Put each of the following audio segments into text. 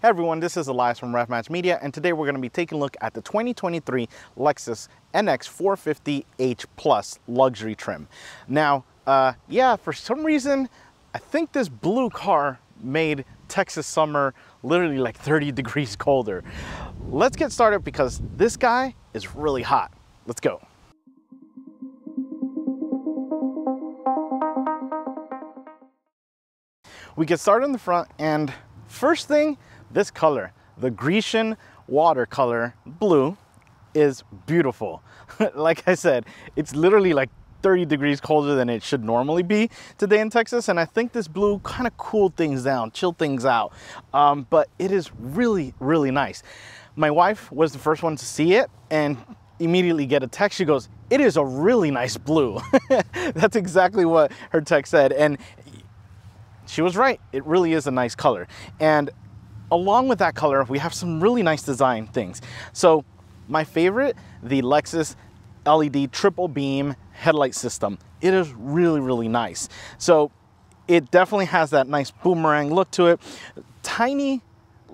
Hey everyone, this is Elias from RefMatch Media, and today we're going to be taking a look at the 2023 Lexus NX450h Plus luxury trim. Now, yeah, for some reason, I think this blue car made Texas summer literally like 30 degrees colder. Let's get started because this guy is really hot. Let's go. We get started in the front, and first thing, this color, the Grecian Water color blue, is beautiful. Like I said, it's literally like 30 degrees colder than it should normally be today in Texas, and I think this blue kind of cooled things down, chilled things out, but it is really, really nice. My wife was the first one to see it and immediately get a text. She goes, "It is a really nice blue." That's exactly what her text said, and she was right. It really is a nice color. And along with that color, we have some really nice design things. So my favorite, the Lexus LED triple beam headlight system. It is really, really nice. So it definitely has that nice boomerang look to it. Tiny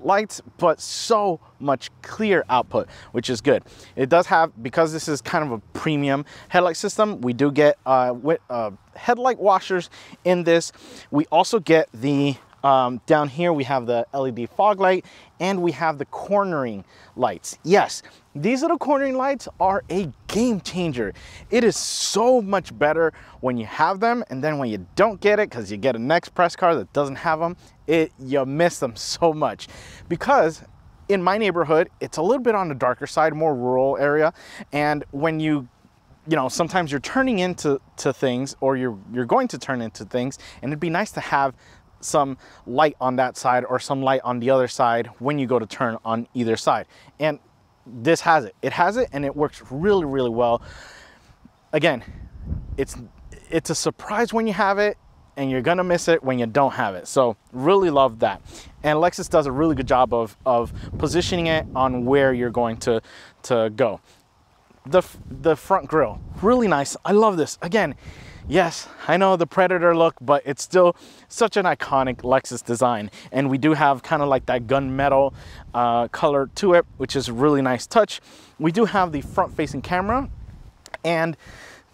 lights, but so much clear output, which is good. It does have, because this is kind of a premium headlight system, we do get headlight washers in this. We also get the down here we have the LED fog light, and we have the cornering lights. Yes, these little cornering lights are a game changer. It is so much better when you have them, and then when you don't get it because you get a next press car that doesn't have them, you miss them so much. Because in my neighborhood, it's a little bit on the darker side, more rural area, and when you know, sometimes you're turning into things, or you're going to turn into things, and it'd be nice to have some light on that side or some light on the other side when you go to turn on either side. And this has it. It has it, and it works really, really well. Again, it's a surprise when you have it, and you're gonna miss it when you don't have it. So really love that. And Lexus does a really good job of positioning it on where you're going to go. The front grille, really nice. I love this. Again, yes, I know the Predator look, but it's still such an iconic Lexus design. And we do have kind of like that gunmetal color to it, which is a really nice touch. We do have the front-facing camera, and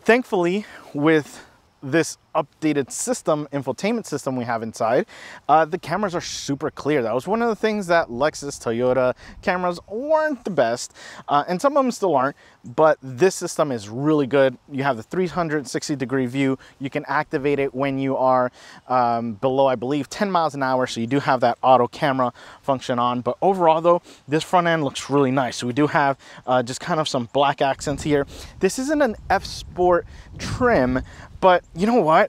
thankfully with this updated system, infotainment system we have inside, the cameras are super clear. That was one of the things that Lexus, Toyota cameras weren't the best, and some of them still aren't, but this system is really good. You have the 360-degree view. You can activate it when you are below, I believe, 10 miles an hour, so you do have that auto camera function on. But overall though, this front end looks really nice. So we do have just kind of some black accents here. This isn't an F Sport trim, but you know what?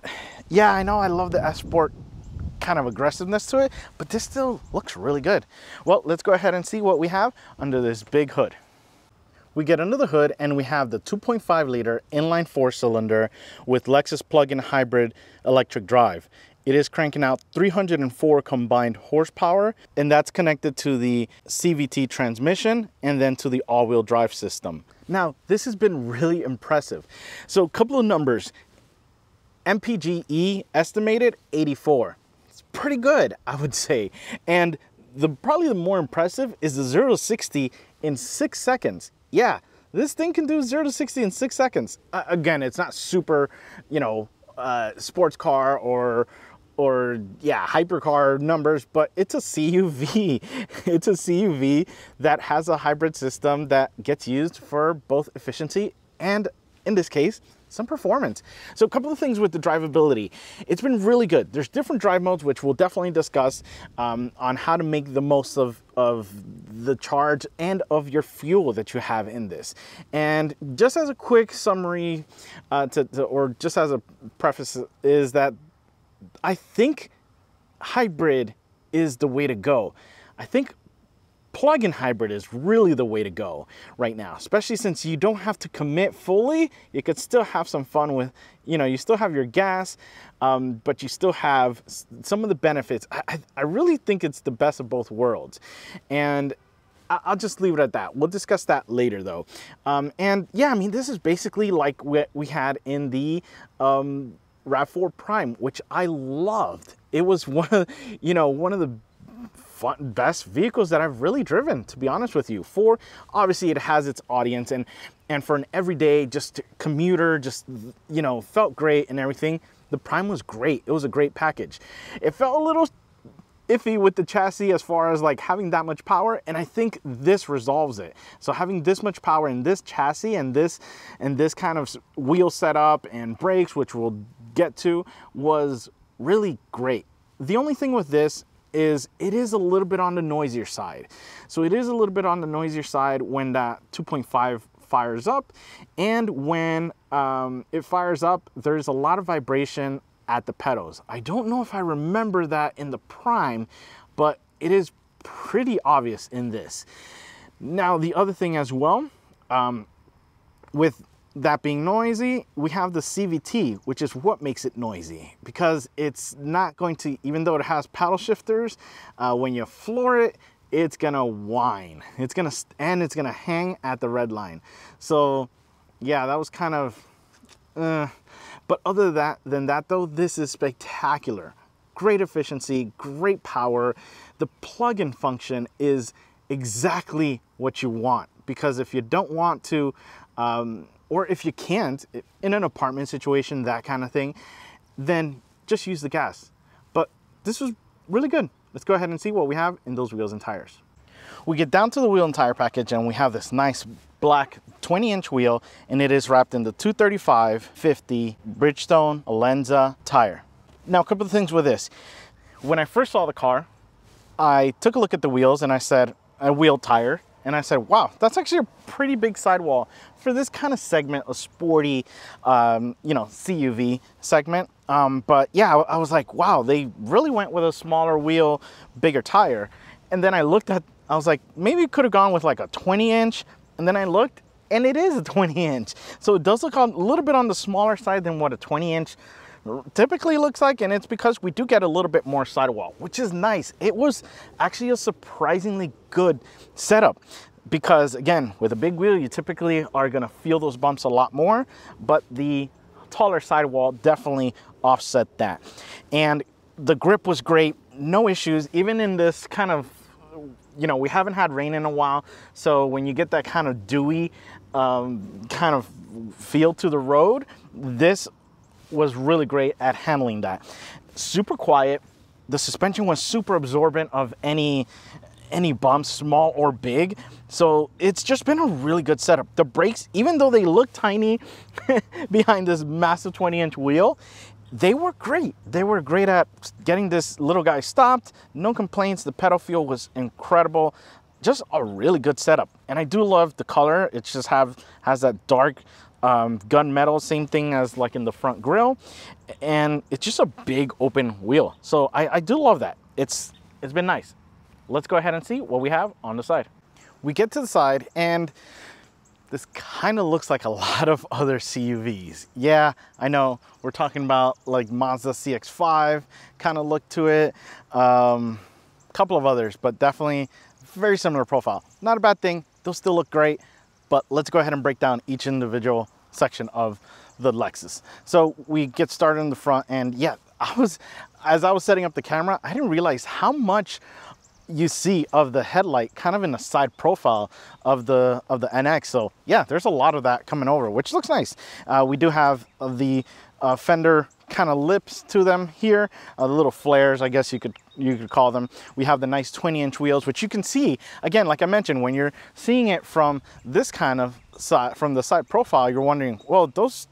Yeah, I know I love the F Sport kind of aggressiveness to it, but this still looks really good. Well, let's go ahead and see what we have under this big hood. We get under the hood, and we have the 2.5 liter inline 4-cylinder with Lexus plug-in hybrid electric drive. It is cranking out 304 combined horsepower, and that's connected to the CVT transmission and then to the all-wheel drive system. Now, this has been really impressive. So a couple of numbers. MPGe estimated 84. It's pretty good, I would say. And probably the more impressive is the 0 to 60 in 6 seconds. Yeah, this thing can do 0 to 60 in 6 seconds. Again, it's not super, you know, sports car or yeah, hypercar numbers, but it's a CUV. It's a CUV that has a hybrid system that gets used for both efficiency and, in this case, some performance. So a couple of things with the drivability. It's been really good. There's different drive modes, which we'll definitely discuss on how to make the most of the charge and of your fuel that you have in this. And just as a quick summary, or just as a preface, is that I think hybrid is the way to go. I think plug-in hybrid is really the way to go right now, especially since you don't have to commit fully. You could still have some fun with, you know, you still have your gas, but you still have some of the benefits. I really think it's the best of both worlds. And I'll just leave it at that. We'll discuss that later though. And yeah, I mean, this is basically like what we had in the RAV4 Prime, which I loved. It was one of the best vehicles that I've really driven, to be honest with you. For obviously it has its audience, and for an everyday just commuter, just, you know, felt great and everything. The Prime was great. It was a great package. It felt a little iffy with the chassis as far as like having that much power, and I think this resolves it. So having this much power in this chassis and this kind of wheel setup and brakes, which we'll get to, was really great. The only thing with this is it is a little bit on the noisier side. So it is a little bit on the noisier side when that 2.5 fires up, and when it fires up, there's a lot of vibration at the pedals. I don't know if I remember that in the Prime, but it is pretty obvious in this. Now, the other thing as well, with that being noisy, we have the CVT, which is what makes it noisy, because it's not going to, even though it has paddle shifters, when you floor it, it's gonna whine. It's gonna hang at the red line. So yeah, that was kind of, but other than that though, this is spectacular. Great efficiency, great power. The plug-in function is exactly what you want, because if you don't want to, or if you can't, in an apartment situation, that kind of thing, then just use the gas. But this was really good. Let's go ahead and see what we have in those wheels and tires. We get down to the wheel and tire package, and we have this nice black 20-inch wheel, and it is wrapped in the 235/50 Bridgestone Alenza tire. Now, a couple of things with this. When I first saw the car, I took a look at the wheels and I said, a wheel tire, and I said, wow, that's actually a pretty big sidewall for this kind of segment, a sporty, you know, CUV segment. But yeah, I was like, wow, they really went with a smaller wheel, bigger tire. And then I looked at, I was like, maybe it could have gone with like a 20-inch. And then I looked, and it is a 20-inch. So it does look a little bit on the smaller side than what a 20-inch typically looks like, and it's because we do get a little bit more sidewall, which is nice. It was actually a surprisingly good setup, because again, with a big wheel, you typically are gonna feel those bumps a lot more, but the taller sidewall definitely offset that. And the grip was great, no issues, even in this kind of, you know, we haven't had rain in a while, so when you get that kind of dewy kind of feel to the road, this was really great at handling that. Super quiet. The suspension was super absorbent of any bumps, small or big. So it's just been a really good setup. The brakes, even though they look tiny behind this massive 20-inch wheel, they were great. They were great at getting this little guy stopped. No complaints. The pedal feel was incredible. Just a really good setup. And I do love the color. It just has that dark gunmetal, same thing as like in the front grille, and it's just a big open wheel. So I do love that. It's been nice. Let's go ahead and see what we have on the side. We get to the side, and this kind of looks like a lot of other CUVs. Yeah, I know we're talking about like Mazda CX-5 kind of look to it, couple of others, but definitely very similar profile. Not a bad thing. They'll still look great. But let's go ahead and break down each individual section of the Lexus. So we get started in the front, and yeah, as I was setting up the camera, I didn't realize how much you see of the headlight kind of in the side profile of the NX. So yeah, there's a lot of that coming over, which looks nice. We do have the fender kind of lips to them here, the little flares, I guess you could call them. We have the nice 20-inch wheels, which you can see again, like I mentioned, when you're seeing it from this kind of side, from the side profile, you're wondering, well, those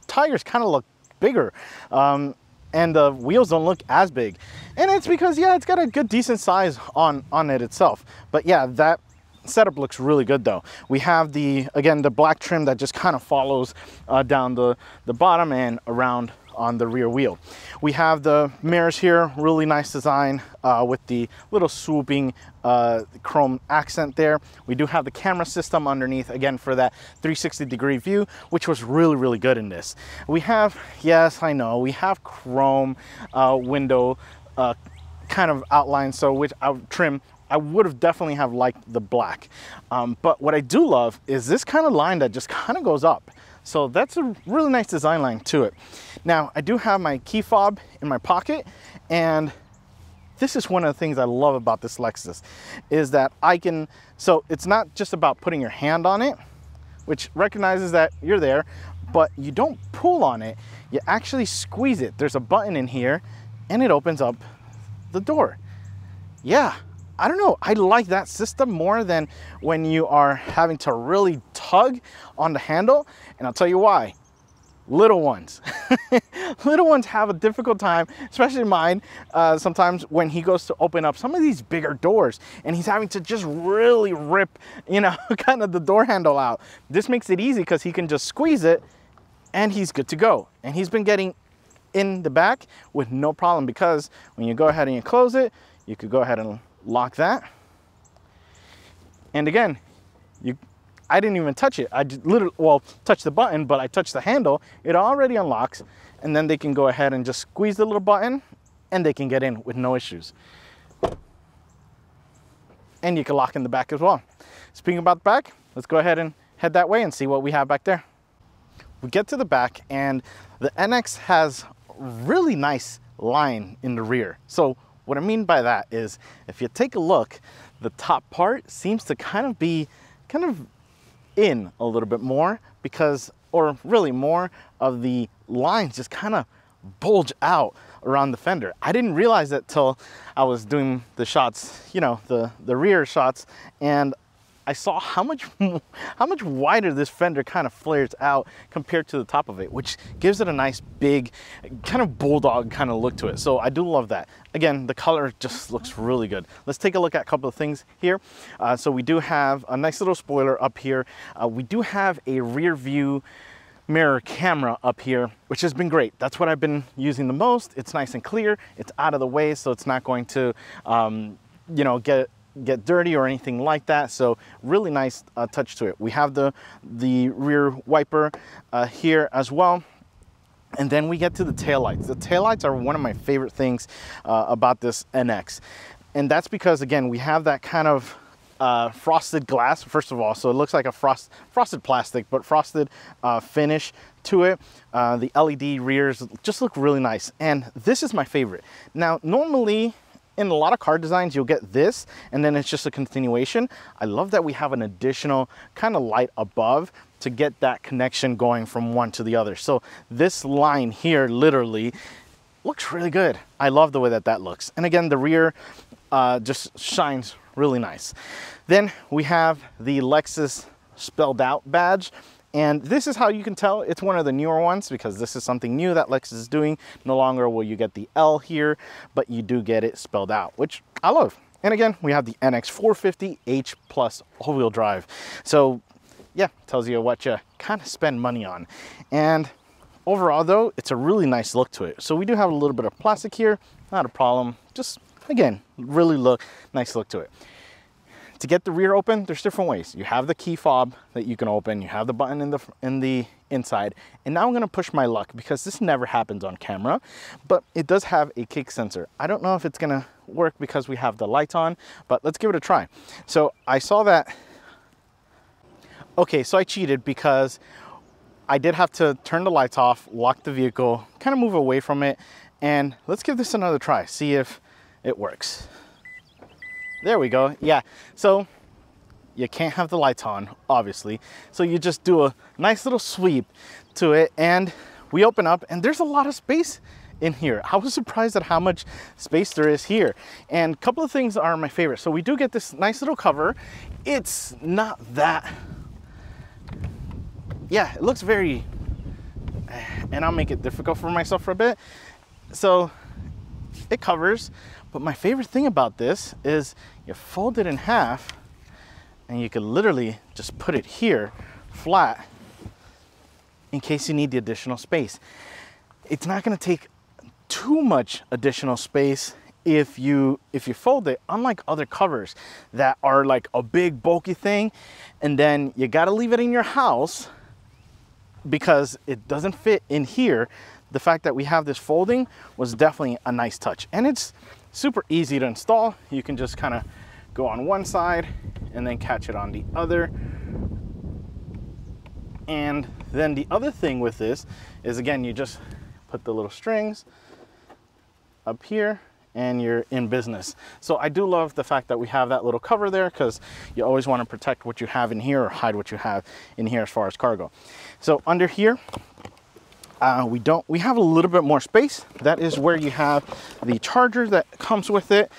tires kind of look bigger, and the wheels don't look as big, and it's because yeah, it's got a good decent size on it itself. But yeah, that setup looks really good though. We have the black trim that just kind of follows down the bottom and around on the rear wheel. We have the mirrors here, really nice design with the little swooping chrome accent there. We do have the camera system underneath, again, for that 360-degree view, which was really good in this. We have, yes, I know, we have chrome window kind of outline, so which trim I would have definitely have liked the black. But what I do love is this kind of line that just kind of goes up. So that's a really nice design line to it. Now, I do have my key fob in my pocket, and this is one of the things I love about this Lexus, is that so it's not just about putting your hand on it, which recognizes that you're there, but you don't pull on it, you actually squeeze it. There's a button in here and it opens up the door. Yeah, I don't know, I like that system more than when you are having to really tug on the handle, and I'll tell you why. Little ones. Little ones have a difficult time, especially mine, sometimes when he goes to open up some of these bigger doors and he's having to just really rip, you know, kind of the door handle out. This makes it easy because he can just squeeze it and he's good to go. And he's been getting in the back with no problem, because when you go ahead and you close it, you could go ahead and lock that. And again, I didn't even touch it. I just literally, well, touched the button, but I touched the handle. It already unlocks, and then they can go ahead and just squeeze the little button and they can get in with no issues. And you can lock in the back as well. Speaking about the back, let's go ahead and head that way and see what we have back there. We get to the back and the NX has really nice line in the rear. So what I mean by that is, if you take a look, the top part seems to kind of be in a little bit more, because, or really more of the lines just kind of bulge out around the fender. I didn't realize that till I was doing the shots, you know, the rear shots, and I saw how much wider this fender kind of flares out compared to the top of it, which gives it a nice big kind of bulldog kind of look to it. So I do love that. Again, the color just looks really good. Let's take a look at a couple of things here. So we do have a nice little spoiler up here. We do have a rear view mirror camera up here, which has been great. That's what I've been using the most. It's nice and clear. It's out of the way, so it's not going to, you know, get dirty or anything like that. So really nice touch to it. We have the rear wiper here as well. And then we get to the taillights. The taillights are one of my favorite things about this NX. And that's because, again, we have that kind of frosted glass, first of all. So it looks like a frosted plastic, but frosted finish to it. The LED rears just look really nice. And this is my favorite. Now, normally, in a lot of car designs, you'll get this, and then it's just a continuation. I love that we have an additional kind of light above to get that connection going from one to the other. So this line here literally looks really good. I love the way that that looks. And again, the rear just shines really nice. Then we have the Lexus spelled out badge. And this is how you can tell it's one of the newer ones, because this is something new that Lexus is doing. No longer will you get the L here, but you do get it spelled out, which I love. And again, we have the NX450h Plus all-wheel drive. So yeah, tells you what you kind of spend money on. And overall though, it's a really nice look to it. So we do have a little bit of plastic here, not a problem. Just again, really nice look to it. To get the rear open, there's different ways. You have the key fob that you can open, you have the button in the inside, and now I'm gonna push my luck, because this never happens on camera, but it does have a kick sensor. I don't know if it's gonna work because we have the lights on, but let's give it a try. So I saw that, okay, so I cheated because I did have to turn the lights off, lock the vehicle, kind of move away from it, and let's give this another try, see if it works. There we go. Yeah, so you can't have the lights on, obviously. So you just do a nice little sweep to it, and we open up, and there's a lot of space in here. I was surprised at how much space there is here. And a couple of things are my favorite. So we do get this nice little cover. It's not that, yeah, it looks very, and I'll make it difficult for myself for a bit. So it covers. But my favorite thing about this is you fold it in half and you can literally just put it here flat in case you need the additional space. It's not going to take too much additional space if you fold it, unlike other covers that are like a big bulky thing, and then you got to leave it in your house because it doesn't fit in here. The fact that we have this folding was definitely a nice touch, and it's super easy to install. You can just kind of go on one side and then catch it on the other. And then the other thing with this is, again, you just put the little strings up here and you're in business. So I do love the fact that we have that little cover there, because you always want to protect what you have in here or hide what you have in here as far as cargo. So under here, we have a little bit more space. That is where you have the charger that comes with it.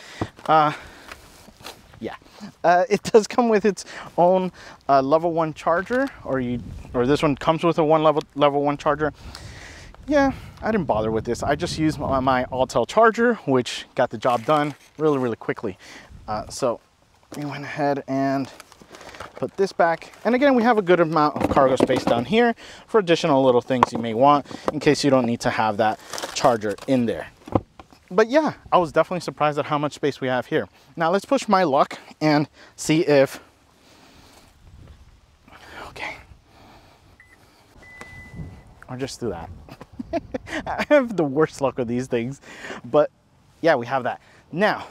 It does come with its own level 1 charger, or this one comes with a level 1 charger. Yeah, I didn't bother with this. I just used my Altel charger, which got the job done really quickly. So we went ahead and put this back. And again, we have a good amount of cargo space down here for additional little things you may want in case you don't need to have that charger in there. But yeah, I was definitely surprised at how much space we have here. Now let's push my luck and see if, okay, or just do that. I have the worst luck with these things, but yeah, we have that. Now,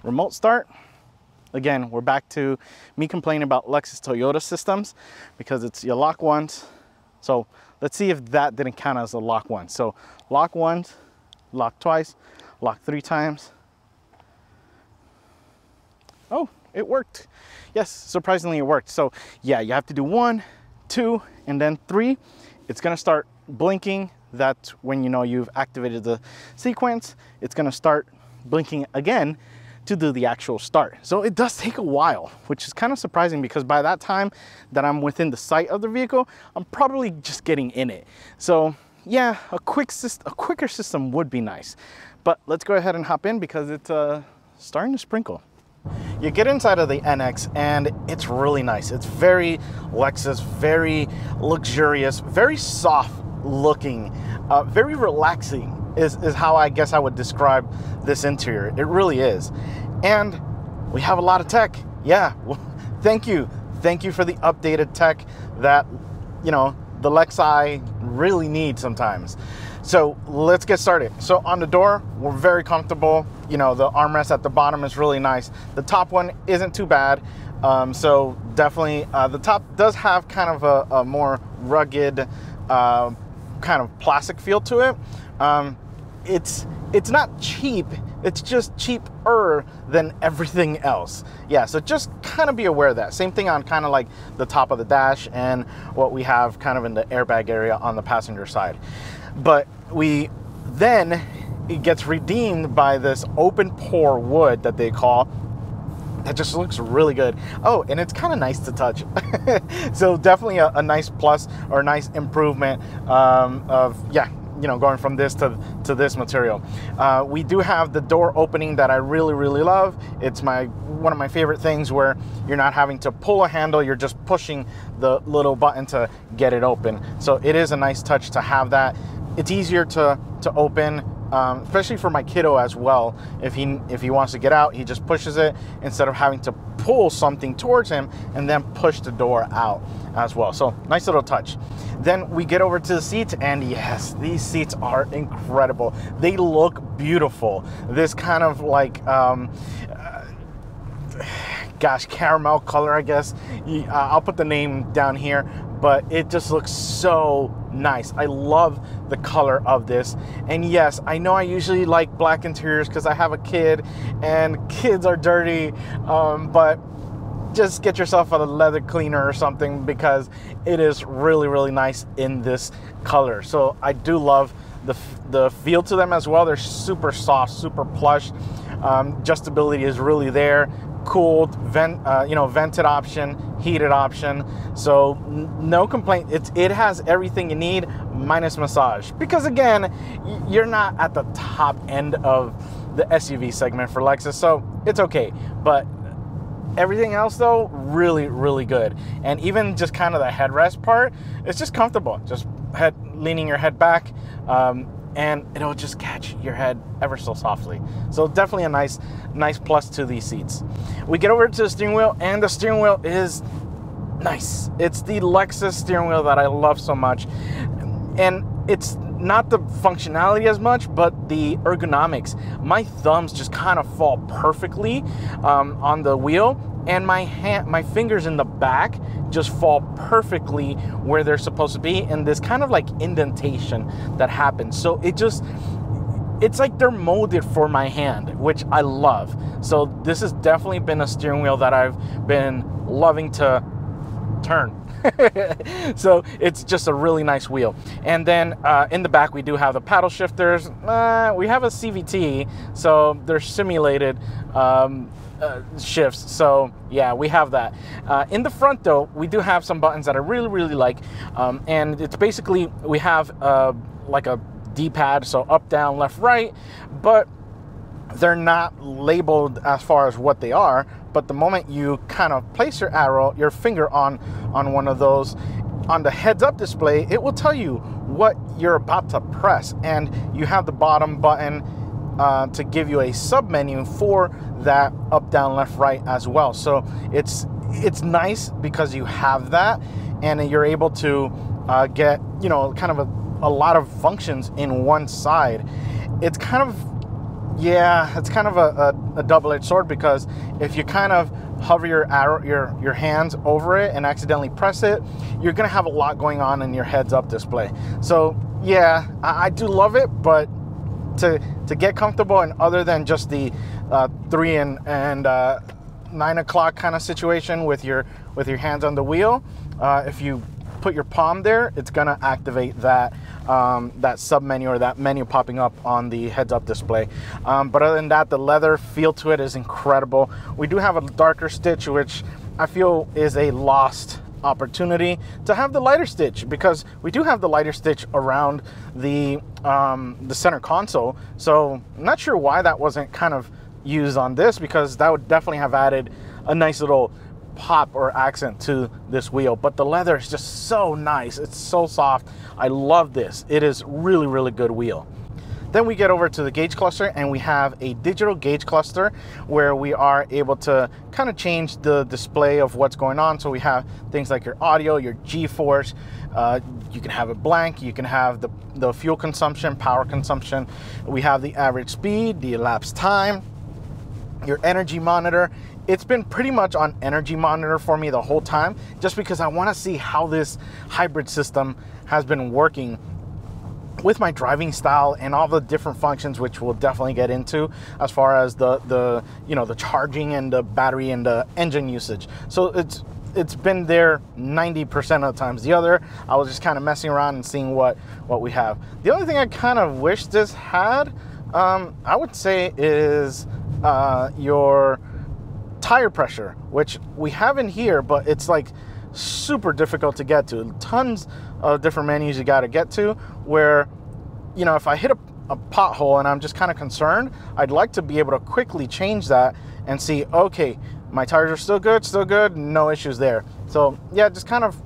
remote start. Again, we're back to me complaining about Lexus Toyota systems because it's you lock once. So let's see if that didn't count as a lock once. So lock once, lock twice, lock 3 times. Oh, it worked. Yes, surprisingly it worked. So yeah, you have to do 1, 2, and then 3. It's gonna start blinking. That's when you know you've activated the sequence. It's gonna start blinking again to do the actual start. So it does take a while, which is kind of surprising because by that time that I'm within the sight of the vehicle, I'm probably just getting in it. So yeah, a quicker system would be nice. But let's go ahead and hop in because it's starting to sprinkle. You get inside of the NX and it's really nice. It's very Lexus, very luxurious, very soft looking, very relaxing is how I guess I would describe this interior. It really is. And we have a lot of tech. Yeah, well, thank you for the updated tech that, you know, the Lexi really need sometimes. So let's get started. So on the door, we're very comfortable. You know, the armrest at the bottom is really nice. The top one isn't too bad. So definitely the top does have kind of a more rugged kind of plastic feel to it. It's not cheap, it's just cheaper than everything else. Yeah, so just kind of be aware of that. Same thing on kind of like the top of the dash and what we have kind of in the airbag area on the passenger side. But it gets redeemed by this open pore wood that they call. That just looks really good. Oh, and it's kind of nice to touch. So definitely a nice plus or a nice improvement you know, going from this to this material. We do have the door opening that I really love. It's one of my favorite things where you're not having to pull a handle, you're just pushing the little button to get it open. So it is a nice touch to have that. It's easier to open, especially for my kiddo as well. If he wants to get out, he just pushes it instead of having to pull something towards him and then push the door out as well. So nice little touch. Then we get over to the seats, and yes, these seats are incredible. They look beautiful. This kind of like gosh, caramel color, I guess. I'll put the name down here, but it just looks so nice. I love the color of this. And yes, I know I usually like black interiors because I have a kid and kids are dirty, but just get yourself a leather cleaner or something because it is really nice in this color. So I do love the feel to them as well. They're super soft, super plush. Adjustability is really there. Cooled, vented option, heated option. So no complaint. It has everything you need minus massage. Because again, you're not at the top end of the SUV segment for Lexus, so it's okay. But everything else though, really good. And even just kind of the headrest part, it's just comfortable. Just leaning your head back, and it'll just catch your head ever so softly. So definitely a nice plus to these seats. We get over to the steering wheel, and the steering wheel is nice. It's the Lexus steering wheel that I love so much. And it's not the functionality as much, but the ergonomics. My thumbs just kind of fall perfectly on the wheel, and my fingers in the back just fall perfectly where they're supposed to be in this kind of like indentation that happens. So it's like they're molded for my hand, which I love. So this has definitely been a steering wheel that I've been loving to turn. So it's just a really nice wheel. And then in the back we do have the paddle shifters. We have a CVT, so they're simulated shifts. So yeah, we have that. In the front though, we do have some buttons that I really like, and it's basically, we have like a D-pad, so up, down, left, right, but they're not labeled as far as what they are. But the moment you kind of place your finger on one of those, on the heads-up display, it will tell you what you're about to press, and you have the bottom button to give you a sub-menu for that up, down, left, right as well. So it's nice because you have that, and you're able to get, you know, kind of a lot of functions in one side. It's kind of, yeah, it's kind of a double-edged sword, because if you kind of hover your hands over it and accidentally press it, you're gonna have a lot going on in your heads-up display. So yeah, I do love it, but to get comfortable, and other than just the 3 and 9 o'clock kind of situation with your hands on the wheel, if you put your palm there, it's gonna activate that that sub menu, or that menu popping up on the heads-up display. But other than that, the leather feel to it is incredible. We do have a darker stitch, which I feel is a lost opportunity to have the lighter stitch, because we do have the lighter stitch around the center console. So I'm not sure why that wasn't kind of used on this, because that would definitely have added a nice little pop or accent to this wheel. But the leather is just so nice. It's so soft. I love this. It is really good wheel. Then we get over to the gauge cluster, and we have a digital gauge cluster where we are able to kind of change the display of what's going on. So we have things like your audio, your G-force, you can have it blank, you can have the fuel consumption, power consumption. We have the average speed, the elapsed time, your energy monitor. It's been pretty much on energy monitor for me the whole time, just because I want to see how this hybrid system has been working with my driving style and all the different functions, which we'll definitely get into, as far as the you know, the charging and the battery and the engine usage. So it's been there 90% of the times. The other, I was just kind of messing around and seeing what we have. The only thing I kind of wish this had, I would say, is your tire pressure, which we have in here, but it's like super difficult to get to. Tons of different menus you got to get to, where, you know, if I hit a pothole and I'm just kind of concerned, I'd like to be able to quickly change that and see, okay, my tires are still good, no issues there. So yeah, just kind of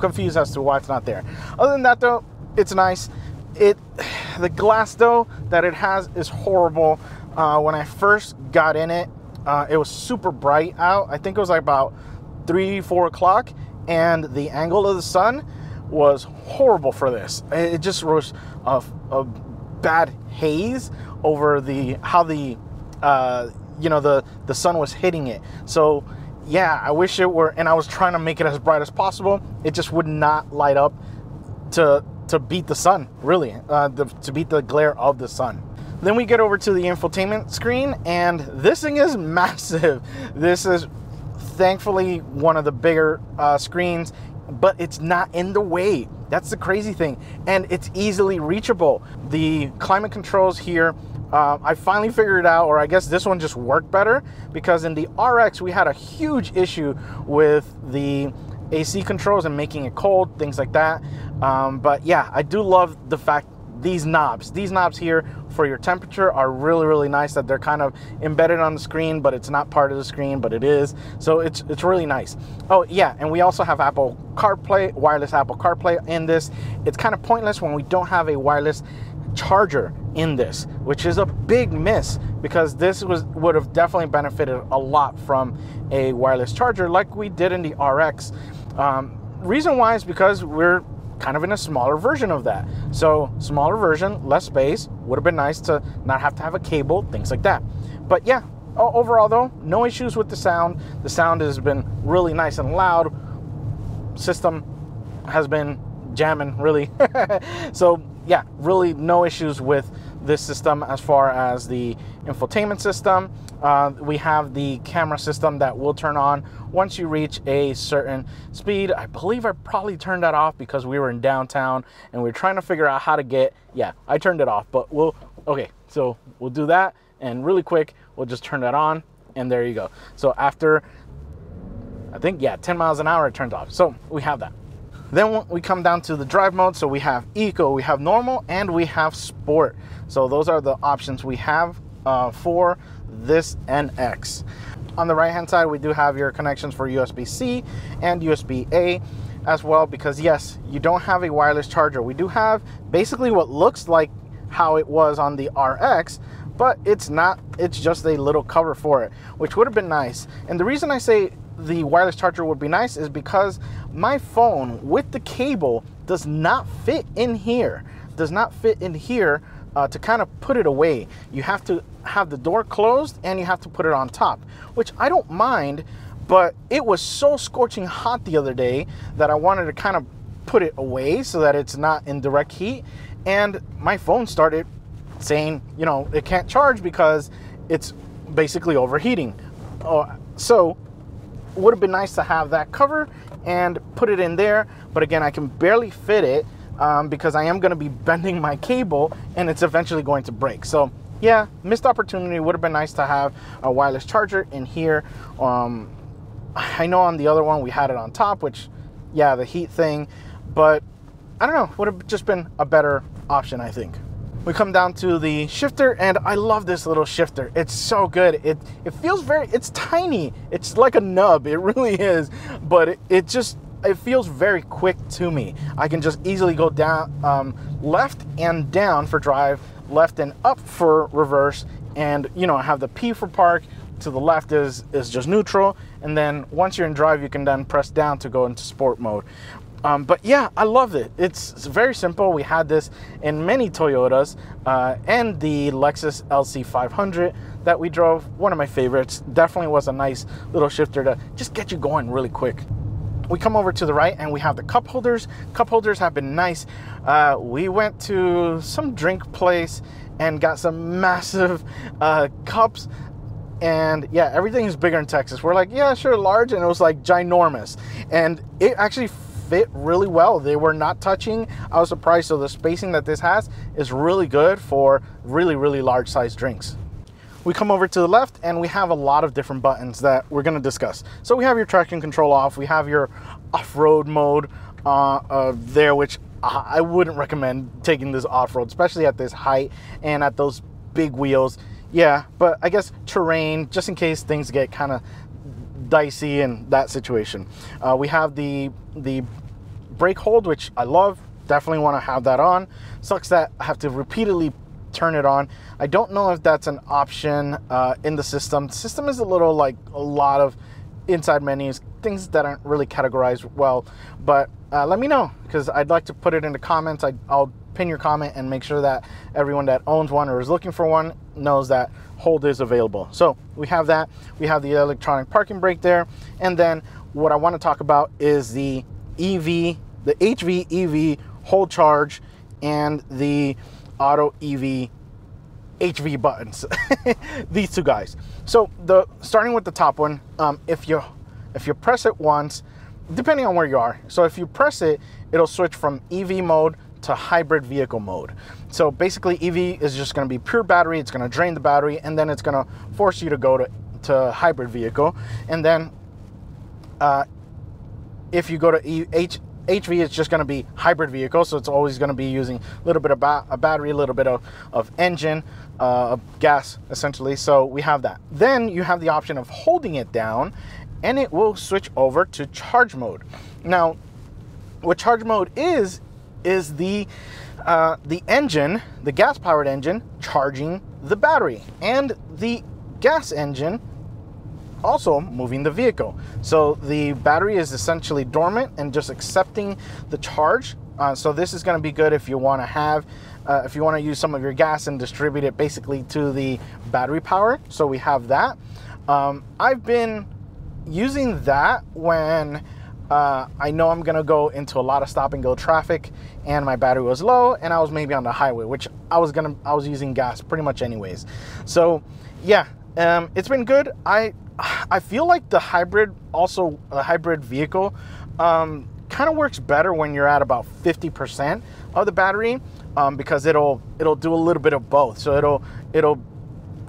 confused as to why it's not there. Other than that though, it's nice. The glass though that it has is horrible. When I first got in it, it was super bright out. I think it was like about 3-4 o'clock, and the angle of the sun was horrible for this. It just was a bad haze over how the you know, the sun was hitting it. So yeah, I wish it were, and I was trying to make it as bright as possible. It just would not light up to beat the sun, really, to beat the glare of the sun. Then we get over to the infotainment screen, and this thing is massive. This is thankfully one of the bigger screens, but it's not in the way. That's the crazy thing, and it's easily reachable. The climate controls here, I finally figured it out, or I guess this one just worked better, because in the RX we had a huge issue with the AC controls and making it cold, things like that. But yeah, I do love the fact these knobs here for your temperature are really nice, that they're kind of embedded on the screen, but it's not part of the screen, but it is. So it's really nice. Oh yeah, and we also have Apple CarPlay, wireless Apple CarPlay in this. It's kind of pointless when we don't have a wireless charger in this, which is a big miss, because this would have definitely benefited a lot from a wireless charger like we did in the RX. Reason why is because we're kind of in a smaller version of that. So smaller version, less space, would have been nice to not have to have a cable, things like that. But yeah, overall though, no issues with the sound. The sound has been really nice and loud. System has been jamming really. So yeah, really no issues with this system as far as the infotainment system. We have the camera system that will turn on once you reach a certain speed. I believe I probably turned that off because we were in downtown and we were trying to figure out how to get, yeah, I turned it off, but okay, so we'll do that, and really quick, we'll just turn that on, and there you go. So after, I think, yeah, 10 miles an hour, it turns off. So we have that. Then we come down to the drive mode. So we have eco, we have normal, and we have sport. So those are the options we have for this NX. On the right hand side, we do have your connections for USB-C and USB-A as well, because yes, you don't have a wireless charger. We do have basically what looks like how it was on the RX, but it's not. It's just a little cover for it, which would have been nice. And the reason I say the wireless charger would be nice is because my phone with the cable does not fit in here. To kind of put it away. You have to have the door closed and you have to put it on top, which I don't mind, but it was so scorching hot the other day that I wanted to kind of put it away so that it's not in direct heat. And my phone started saying, you know, it can't charge because it's basically overheating. So it would have been nice to have that cover and put it in there. But again, I can barely fit it because I am going to be bending my cable and it's eventually going to break. So yeah, missed opportunity. Would have been nice to have a wireless charger in here. I know on the other one we had it on top, which, yeah, the heat thing, but I don't know, would have just been a better option, I think. We come down to the shifter, and I love this little shifter. It's so good. It feels it's tiny. It's like a nub, it really is, but it feels very quick to me. I can just easily go down, left and down for drive, left and up for reverse, and you know, I have the P for park. To the left is just neutral, and then once you're in drive, you can then press down to go into sport mode. But yeah, I love it. It's very simple. We had this in many Toyotas and the Lexus LC500 that we drove. One of my favorites. Definitely was a nice little shifter to just get you going really quick. We come over to the right and we have the cup holders. Cup holders have been nice. We went to some drink place and got some massive cups. And yeah, everything is bigger in Texas. We're like, yeah, sure, large. And it was like ginormous. And it actually fit really well. They were not touching. I was surprised. So the spacing that this has is really good for really, really large size drinks. We come over to the left and we have a lot of different buttons that we're going to discuss. So we have your traction control off. We have your off-road mode there, which I wouldn't recommend taking this off-road, especially at this height and at those big wheels. Yeah, but I guess terrain, just in case things get kind of dicey in that situation. We have the brake hold, which I love. Definitely want to have that on. Sucks that I have to repeatedly turn it on. I don't know if that's an option in the system. The system is a little like a lot of inside menus, things that aren't really categorized well, but let me know, because I'd like to put it in the comments. I'll pin your comment and make sure that everyone that owns one or is looking for one knows that hold is available. So we have that. We have the electronic parking brake there. And then what I want to talk about is the EV, the HV EV hold charge and the auto EV HV buttons. These two guys. So starting with the top one, if you press it once, depending on where you are, so if you press it, it'll switch from EV mode to hybrid vehicle mode. So basically EV is just going to be pure battery. It's going to drain the battery, and then it's going to force you to go to hybrid vehicle. And then if you go to HV, it's just going to be hybrid vehicle. So it's always going to be using a little bit of a battery, a little bit of engine, gas essentially. So we have that. Then you have the option of holding it down and it will switch over to charge mode. Now what charge mode is the engine, the gas powered engine, charging the battery, and the gas engine also moving the vehicle. So the battery is essentially dormant and just accepting the charge So this is going to be good if you want to have, if you want to use some of your gas and distribute it basically to the battery power. So we have that. I've been using that when I know I'm gonna go into a lot of stop and go traffic and my battery was low and I was maybe on the highway, which I was using gas pretty much anyways. So yeah, it's been good. I feel like the hybrid vehicle kind of works better when you're at about 50% of the battery, because it'll do a little bit of both. So it'll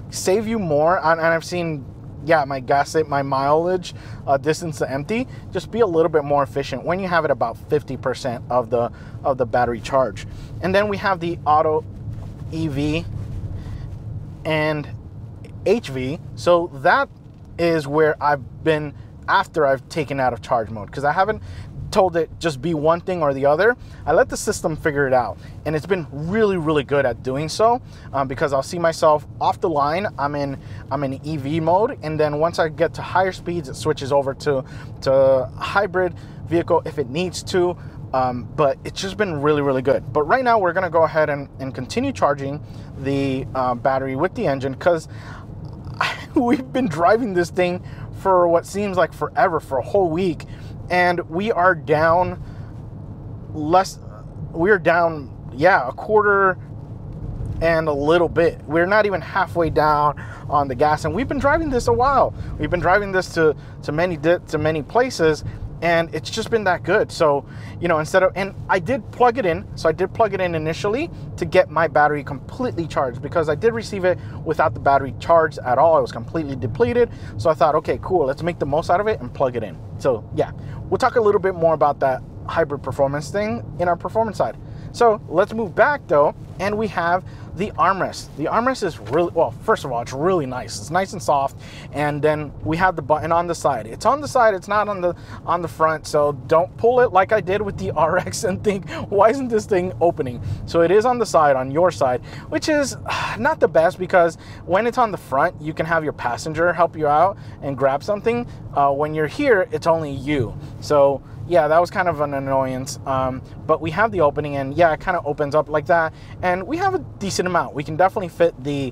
save you more, and I've seen, yeah, my mileage distance to empty just be a little bit more efficient when you have it about 50% of the battery charge. And then we have the auto EV and HV. So that is where I've been after I've taken out of charge mode, because I haven't told it just be one thing or the other. I let the system figure it out, and it's been really good at doing so, because I'll see myself off the line, I'm in EV mode, and then once I get to higher speeds, it switches over to hybrid vehicle if it needs to. But it's just been really good. But right now we're gonna go ahead and continue charging the battery with the engine, because we've been driving this thing for what seems like forever, for a whole week, and we are down a quarter and a little bit. We're not even halfway down on the gas, and we've been driving this a while. We've been driving this to many places, and it's just been that good. So, you know, and I did plug it in. So I did plug it in initially to get my battery completely charged, because I did receive it without the battery charged at all. It was completely depleted. So I thought, okay, cool, let's make the most out of it and plug it in. So yeah, we'll talk a little bit more about that hybrid performance thing in our performance side. So let's move back though, and we have the armrest. The armrest is really, well, first of all, it's really nice. It's nice and soft, and then we have the button on the side. It's on the side, it's not on the front, so don't pull it like I did with the RX and think, why isn't this thing opening? So it is on the side, on your side, which is not the best, because when it's on the front, you can have your passenger help you out and grab something. When you're here, it's only you. So yeah, that was kind of an annoyance, but we have the opening, and yeah, it kind of opens up like that, and we have a decent amount. We can definitely fit the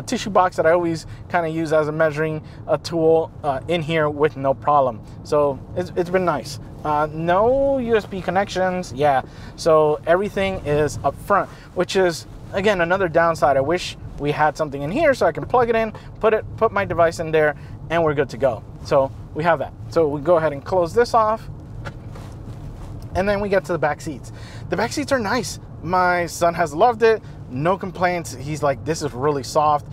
tissue box that I always kind of use as a measuring tool in here with no problem. So it's been nice. No USB connections, yeah, so everything is up front, which is, again, another downside. I wish we had something in here so I can plug it in, put my device in there, and we're good to go. So we have that. So we go ahead and close this off. And then we get to the back seats. The back seats are nice. My son has loved it. No complaints. He's like, this is really soft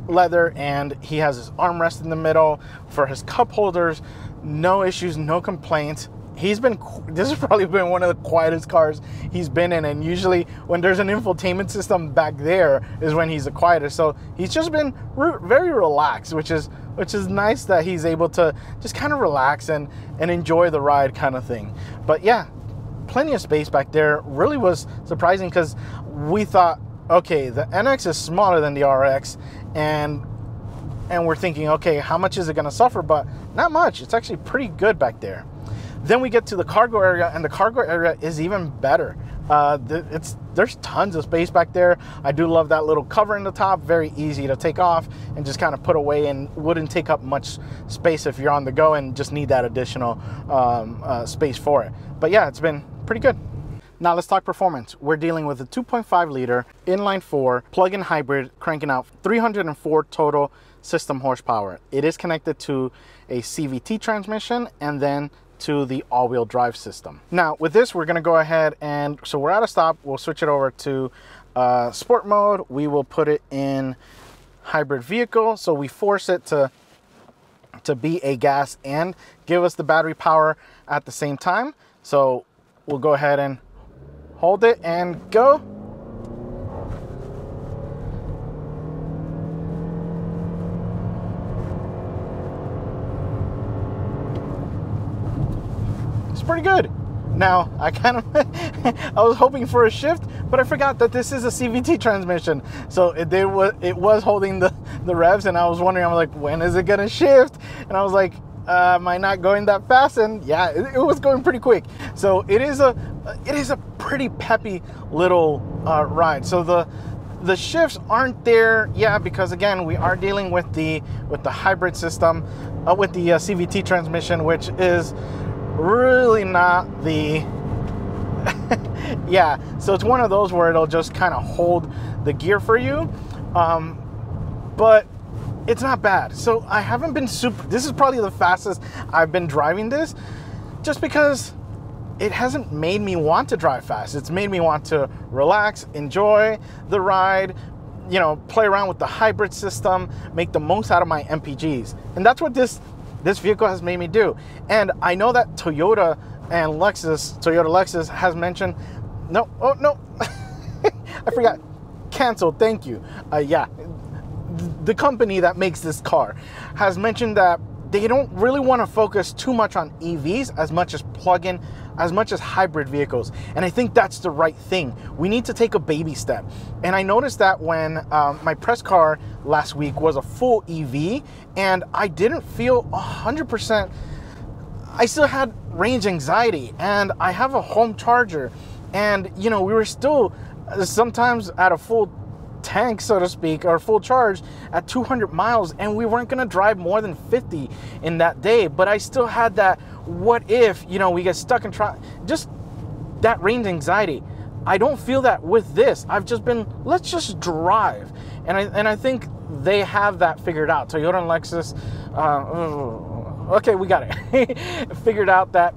leather, and he has his armrest in the middle for his cup holders. No issues, no complaints. This has probably been one of the quietest cars he's been in, and usually when there's an infotainment system back there is when he's the quietest. So he's just been very relaxed, which is nice, that he's able to just kind of relax and enjoy the ride kind of thing. But yeah, plenty of space back there. Really was surprising, because we thought, okay, the NX is smaller than the RX, and we're thinking, okay, how much is it gonna suffer? But not much. It's actually pretty good back there. Then we get to the cargo area, and the cargo area is even better. There's tons of space back there. I do love that little cover in the top. Very easy to take off and just kind of put away, and wouldn't take up much space if you're on the go and just need that additional space for it. But yeah, it's been pretty good. Now let's talk performance. We're dealing with a 2.5 liter inline 4 plug-in hybrid, cranking out 304 total system horsepower. It is connected to a CVT transmission, and then to the all-wheel drive system. Now with this, we're gonna go ahead, and so we're at a stop, we'll switch it over to sport mode. We will put it in hybrid vehicle, so we force it to be a gas and give us the battery power at the same time. So we'll go ahead and hold it and go. Pretty good. Now I I was hoping for a shift, but I forgot that this is a CVT transmission, so it was holding the revs, and I was wondering, I'm like, when is it gonna shift? And I was like, am I not going that fast? And yeah, it was going pretty quick. So it is a it is a pretty peppy little ride. So the shifts aren't there, yeah, because again, we are dealing with the hybrid system, with the CVT transmission, which is really not the yeah. So it's one of those where it'll just kind of hold the gear for you, but it's not bad. So I haven't been this is probably the fastest I've been driving this, just because it hasn't made me want to drive fast. It's made me want to relax, enjoy the ride, you know, play around with the hybrid system, make the most out of my MPGs. And that's what this vehicle has made me do. And I know that Toyota Lexus has mentioned, no, oh no, I forgot, canceled, thank you. Yeah, the company that makes this car has mentioned that they don't really want to focus too much on EVs as much as plug-in, as much as hybrid vehicles. And I think that's the right thing. We need to take a baby step. And I noticed that when my press car last week was a full EV, and I didn't feel 100%, I still had range anxiety, and I have a home charger. And, you know, we were still sometimes at a full tank, so to speak, or full charge at 200 miles, and we weren't going to drive more than 50 in that day. But I still had that, what if, you know, we get stuck in just that range anxiety. I don't feel that with this. I've just been, let's just drive. And I think they have that figured out. Toyota and Lexus, okay, we got it. Figured out that,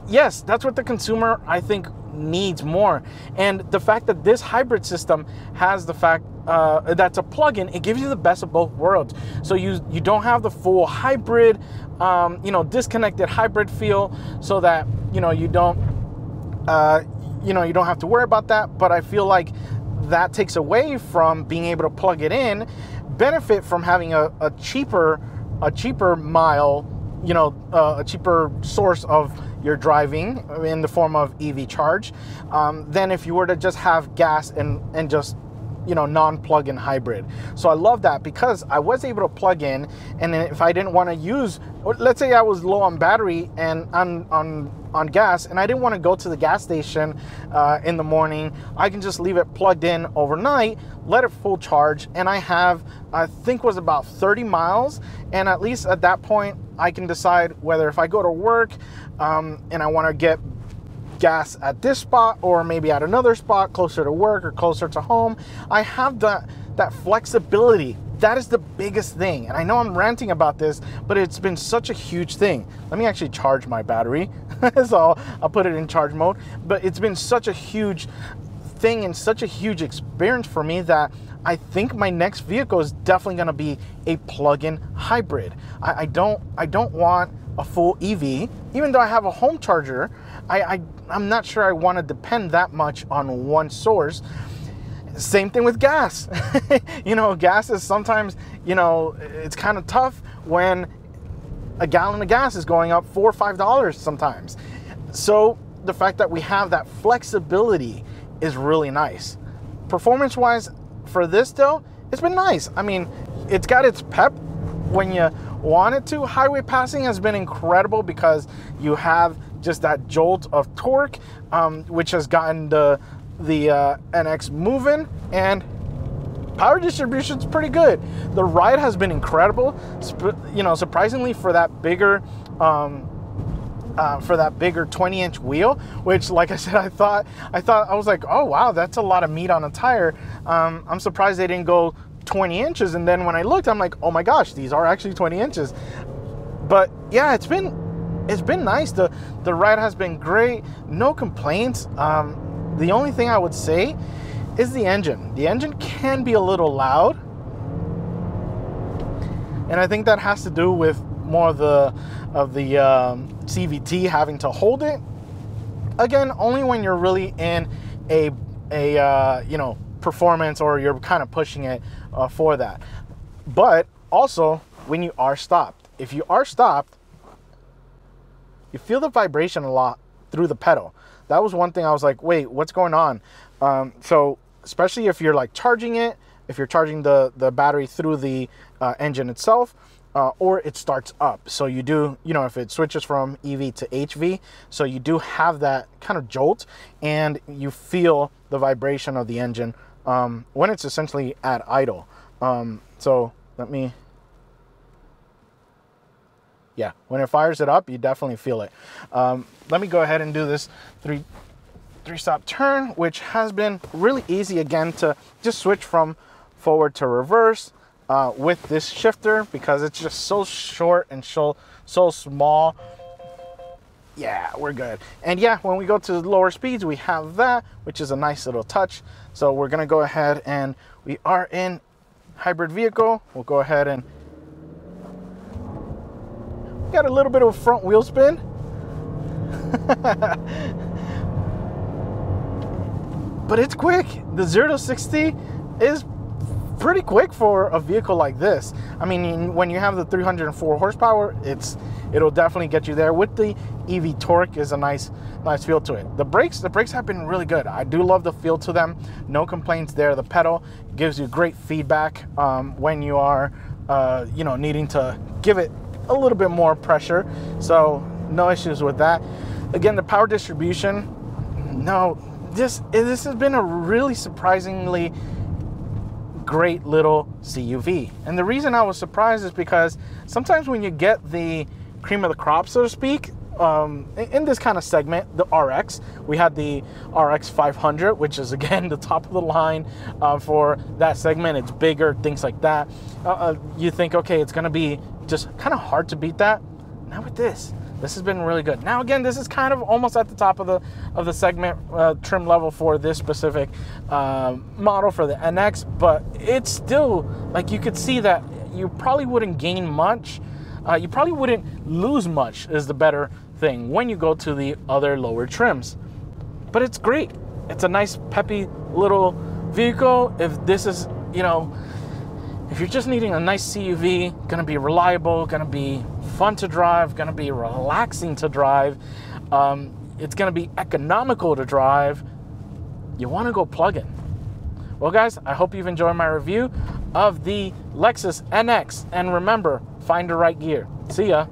yes, that's what the consumer, I think, needs more. And the fact that this hybrid system has the fact that's a plug-in, it gives you the best of both worlds. So you don't have the full hybrid, you know, disconnected hybrid feel, so that, you know, you don't have to worry about that. But I feel like that takes away from being able to plug it in, benefit from having a cheaper mile, you know, a cheaper source of your driving in the form of EV charge, than if you were to just have gas and just, you know, non-plug-in hybrid. So I love that, because I was able to plug in, and then if I didn't want to use, let's say I was low on battery and on gas, and I didn't want to go to the gas station in the morning, I can just leave it plugged in overnight, let it full charge, and I have, I think, was about 30 miles. And at least at that point, I can decide whether, if I go to work and I want to get gas at this spot, or maybe at another spot closer to work or closer to home, I have that flexibility. That is the biggest thing. And I know I'm ranting about this, but it's been such a huge thing. Let me actually charge my battery. So I'll put it in charge mode. But it's been such a huge thing and such a huge experience for me that I think my next vehicle is definitely going to be a plug-in hybrid. I don't want a full EV, even though I have a home charger. I'm not sure I want to depend that much on one source. Same thing with gas. You know, gas is sometimes, you know, it's kind of tough when a gallon of gas is going up $4 or $5 sometimes. So the fact that we have that flexibility is really nice. Performance-wise, for this though, it's been nice. I mean, it's got its pep when you want it to. Highway passing has been incredible, because you have just that jolt of torque, which has gotten the NX moving, and power distribution's pretty good. The ride has been incredible, you know, surprisingly for that bigger 20-inch wheel, which, like I said, I was like, oh wow, that's a lot of meat on a tire. I'm surprised they didn't go 20 inches. And then when I looked, I'm like, oh my gosh, these are actually 20 inches. But yeah, it's been nice. The ride has been great, no complaints. The only thing I would say is the engine. The engine can be a little loud, and I think that has to do with more of the CVT having to hold it. Again, only when you're really in a you know, performance, or you're kind of pushing it for that. But also when you are stopped. If you are stopped, you feel the vibration a lot through the pedal. That was one thing I was like, wait, what's going on? So especially if you're like charging it, if you're charging the battery through the engine itself, or it starts up. So you do, you know, if it switches from EV to HV, so you do have that kind of jolt, and you feel the vibration of the engine when it's essentially at idle. So let me, yeah, when it fires it up, you definitely feel it. Let me go ahead and do this three-stop turn, which has been really easy again to just switch from forward to reverse with this shifter, because it's just so short and so small. Yeah, we're good. And yeah, when we go to lower speeds, we have that, which is a nice little touch. So we're gonna go ahead, and we are in hybrid vehicle. We'll go ahead and got a little bit of a front wheel spin. But it's quick. The 0 to 60 is pretty quick for a vehicle like this. I mean, when you have the 304 horsepower, it'll definitely get you there. With the EV torque is a nice feel to it. The brakes have been really good. I do love the feel to them. No complaints there. The pedal gives you great feedback when you are, you know, needing to give it a little bit more pressure. So no issues with that. Again, the power distribution, no, this has been a really surprisingly great little CUV. And the reason I was surprised is because sometimes when you get the cream of the crop, so to speak, in this kind of segment, the RX, we had the RX 500, which is again the top of the line for that segment. It's bigger, things like that. You think, okay, it's gonna be just kind of hard to beat that. Not with this. This has been really good. Now again, this is kind of almost at the top of the segment trim level for this specific model for the NX, but it's still, like, you could see that you probably wouldn't gain much. You probably wouldn't lose much, is the better thing, when you go to the other lower trims. But it's great. It's a nice peppy little vehicle. If this is, you know, if you're just needing a nice CUV, gonna be reliable, gonna be fun to drive, gonna be relaxing to drive, it's gonna be economical to drive, you wanna go plug-in. Well guys, I hope you've enjoyed my review of the Lexus NX, and remember, find the right gear. See ya.